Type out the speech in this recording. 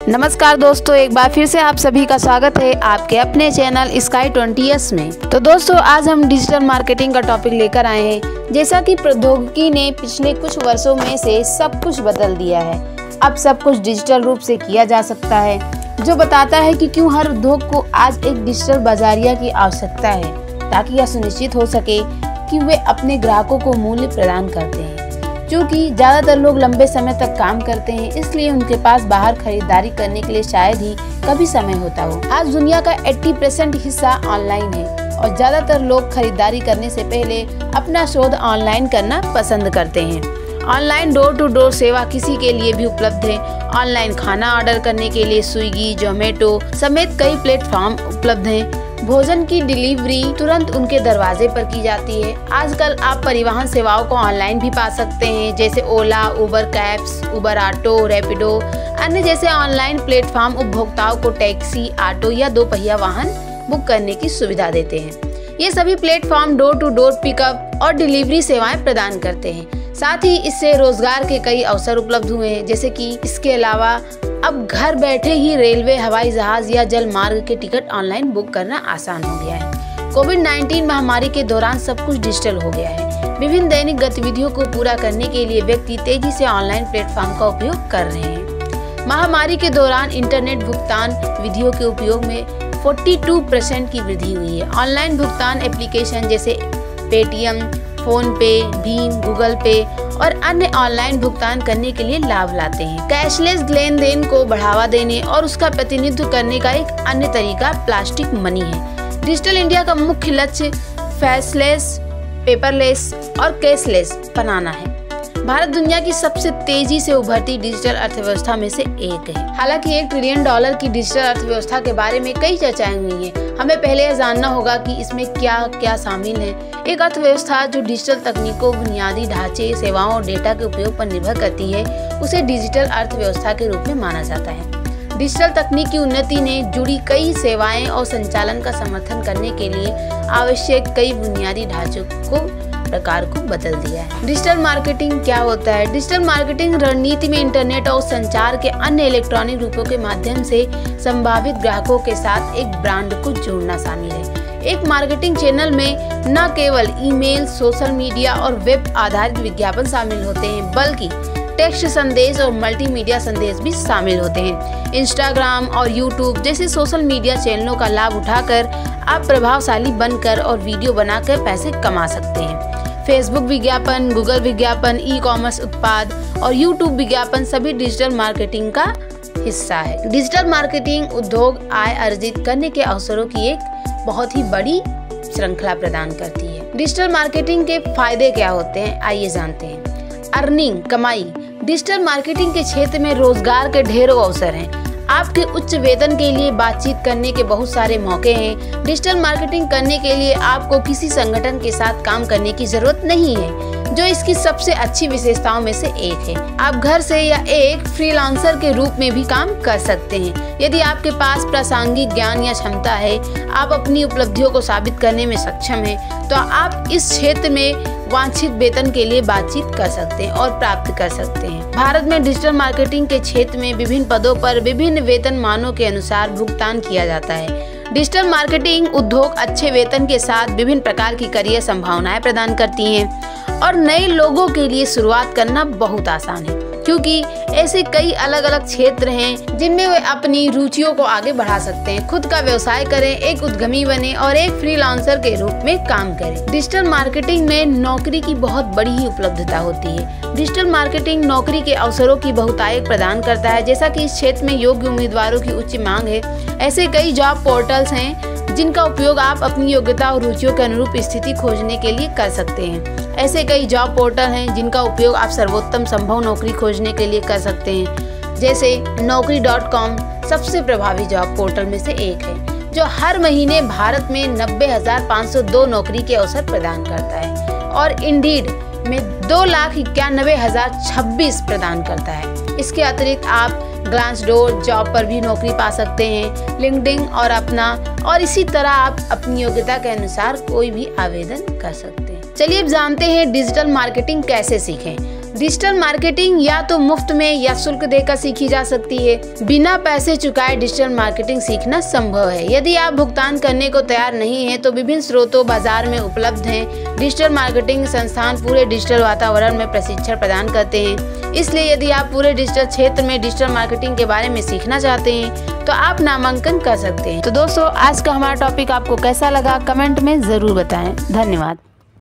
नमस्कार दोस्तों, एक बार फिर से आप सभी का स्वागत है आपके अपने चैनल स्काई 20s में। तो दोस्तों, आज हम डिजिटल मार्केटिंग का टॉपिक लेकर आए हैं। जैसा कि प्रौद्योगिकी ने पिछले कुछ वर्षों में से सब कुछ बदल दिया है। अब सब कुछ डिजिटल रूप से किया जा सकता है, जो बताता है कि क्यों हर उद्योग को आज एक डिजिटल बाजारिया की आवश्यकता है, ताकि यह सुनिश्चित हो सके कि वे अपने ग्राहकों को मूल्य प्रदान करते हैं। क्योंकि ज्यादातर लोग लंबे समय तक काम करते हैं, इसलिए उनके पास बाहर खरीदारी करने के लिए शायद ही कभी समय होता हो। आज दुनिया का 80% हिस्सा ऑनलाइन है और ज्यादातर लोग खरीदारी करने से पहले अपना शोध ऑनलाइन करना पसंद करते हैं। ऑनलाइन डोर टू डोर सेवा किसी के लिए भी उपलब्ध है। ऑनलाइन खाना ऑर्डर करने के लिए स्विगी, जोमेटो समेत कई प्लेटफॉर्म उपलब्ध हैं। भोजन की डिलीवरी तुरंत उनके दरवाजे पर की जाती है। आजकल आप परिवहन सेवाओं को ऑनलाइन भी पा सकते हैं, जैसे ओला, उबर कैब्स, उबर ऑटो, रैपिडो, अन्य जैसे ऑनलाइन प्लेटफॉर्म उपभोक्ताओं को टैक्सी, ऑटो या 2 पहिया वाहन बुक करने की सुविधा देते हैं। ये सभी platform door to door pickup और डिलीवरी सेवाएं प्रदान करते हैं। साथ ही इससे रोजगार के कई अवसर उपलब्ध हुए हैं, जैसे कि इसके अलावा अब घर बैठे ही रेलवे, हवाई जहाज या जल मार्ग के टिकट ऑनलाइन बुक करना आसान हो गया है। कोविड-19 महामारी के दौरान सब कुछ डिजिटल हो गया है। विभिन्न दैनिक गतिविधियों को पूरा करने के लिए व्यक्ति तेजी से ऑनलाइन प्लेटफॉर्म का उपयोग कर रहे हैं। महामारी के दौरान इंटरनेट भुगतान विधियों के उपयोग में 42% की वृद्धि हुई है। ऑनलाइन भुगतान एप्लीकेशन जैसे पेटीएम, फोन पे, भीम, गूगल पे और अन्य ऑनलाइन भुगतान करने के लिए लाभ लाते हैं। कैशलेस लेन देन को बढ़ावा देने और उसका प्रतिनिधित्व करने का एक अन्य तरीका प्लास्टिक मनी है। डिजिटल इंडिया का मुख्य लक्ष्य फेसलेस, पेपरलेस और कैशलेस बनाना है। भारत दुनिया की सबसे तेजी से उभरती डिजिटल अर्थव्यवस्था में से एक है। हालांकि $1 ट्रिलियन की डिजिटल अर्थव्यवस्था के बारे में कई चर्चाएं हुई हैं। हमें पहले यह जानना होगा कि इसमें क्या क्या शामिल है। एक अर्थव्यवस्था जो डिजिटल तकनीकों, बुनियादी ढांचे, सेवाओं और डेटा के उपयोग पर निर्भर करती है, उसे डिजिटल अर्थव्यवस्था के रूप में माना जाता है। डिजिटल तकनीक की उन्नति ने जुड़ी कई सेवाएं और संचालन का समर्थन करने के लिए आवश्यक कई बुनियादी ढांचों को प्रकार को बदल दिया है। डिजिटल मार्केटिंग क्या होता है? डिजिटल मार्केटिंग रणनीति में इंटरनेट और संचार के अन्य इलेक्ट्रॉनिक रूपों के माध्यम से संभावित ग्राहकों के साथ एक ब्रांड को जोड़ना शामिल है। एक मार्केटिंग चैनल में न केवल ईमेल, सोशल मीडिया और वेब आधारित विज्ञापन शामिल होते हैं, बल्कि टेक्स्ट संदेश और मल्टीमीडिया संदेश भी शामिल होते हैं। इंस्टाग्राम और यूट्यूब जैसे सोशल मीडिया चैनलों का लाभ उठाकर आप प्रभावशाली बनकर और वीडियो बनाकर पैसे कमा सकते हैं। फेसबुक विज्ञापन, गूगल विज्ञापन, ई-कॉमर्स उत्पाद और यूट्यूब विज्ञापन सभी डिजिटल मार्केटिंग का हिस्सा है। डिजिटल मार्केटिंग उद्योग आय अर्जित करने के अवसरों की एक बहुत ही बड़ी श्रृंखला प्रदान करती है। डिजिटल मार्केटिंग के फायदे क्या होते हैं, आइए जानते हैं। अर्निंग, कमाई। डिजिटल मार्केटिंग के क्षेत्र में रोजगार के ढेरों अवसर हैं। आपके उच्च वेतन के लिए बातचीत करने के बहुत सारे मौके हैं। डिजिटल मार्केटिंग करने के लिए आपको किसी संगठन के साथ काम करने की जरूरत नहीं है, जो इसकी सबसे अच्छी विशेषताओं में से एक है। आप घर से या एक फ्रीलांसर के रूप में भी काम कर सकते हैं। यदि आपके पास प्रासंगिक ज्ञान या क्षमता है, आप अपनी उपलब्धियों को साबित करने में सक्षम हैं, तो आप इस क्षेत्र में वांछित वेतन के लिए बातचीत कर सकते हैं और प्राप्त कर सकते हैं। भारत में डिजिटल मार्केटिंग के क्षेत्र में विभिन्न पदों पर विभिन्न वेतन मानों के अनुसार भुगतान किया जाता है। डिजिटल मार्केटिंग उद्योग अच्छे वेतन के साथ विभिन्न प्रकार की करियर संभावनाएं प्रदान करती हैं और नए लोगों के लिए शुरुआत करना बहुत आसान है, क्योंकि ऐसे कई अलग अलग क्षेत्र हैं जिनमें वे अपनी रुचियों को आगे बढ़ा सकते हैं, खुद का व्यवसाय करें, एक उद्यमी बने और एक फ्रीलांसर के रूप में काम करें। डिजिटल मार्केटिंग में नौकरी की बहुत बड़ी ही उपलब्धता होती है। डिजिटल मार्केटिंग नौकरी के अवसरों की बहुतायत प्रदान करता है। जैसा कि इस क्षेत्र में योग्य उम्मीदवारों की उच्च मांग है, ऐसे कई जॉब पोर्टल्स हैं जिनका उपयोग आप अपनी योग्यता और रुचियों के अनुरूप स्थिति खोजने के लिए कर सकते हैं। ऐसे कई जॉब पोर्टल हैं जिनका उपयोग आप सर्वोत्तम संभव नौकरी खोजने के लिए कर सकते हैं। जैसे naukri.com सबसे प्रभावी जॉब पोर्टल में से एक है, जो हर महीने भारत में 90,502 नौकरी के अवसर प्रदान करता है और इंडीड में 2,91,026 प्रदान करता है। इसके अतिरिक्त आप ग्लासडोर जॉब पर भी नौकरी पा सकते हैं, लिंक्डइन और अपना, और इसी तरह आप अपनी योग्यता के अनुसार कोई भी आवेदन कर सकते हैं। चलिए अब जानते हैं डिजिटल मार्केटिंग कैसे सीखें। डिजिटल मार्केटिंग या तो मुफ्त में या शुल्क देकर सीखी जा सकती है। बिना पैसे चुकाए डिजिटल मार्केटिंग सीखना संभव है। यदि आप भुगतान करने को तैयार नहीं हैं तो विभिन्न स्रोतों बाजार में उपलब्ध हैं। डिजिटल मार्केटिंग संस्थान पूरे डिजिटल वातावरण में प्रशिक्षण प्रदान करते हैं। इसलिए यदि आप पूरे डिजिटल क्षेत्र में डिजिटल मार्केटिंग के बारे में सीखना चाहते हैं तो आप नामांकन कर सकते हैं। तो दोस्तों, आज का हमारा टॉपिक आपको कैसा लगा कमेंट में ज़रूर बताएं। धन्यवाद।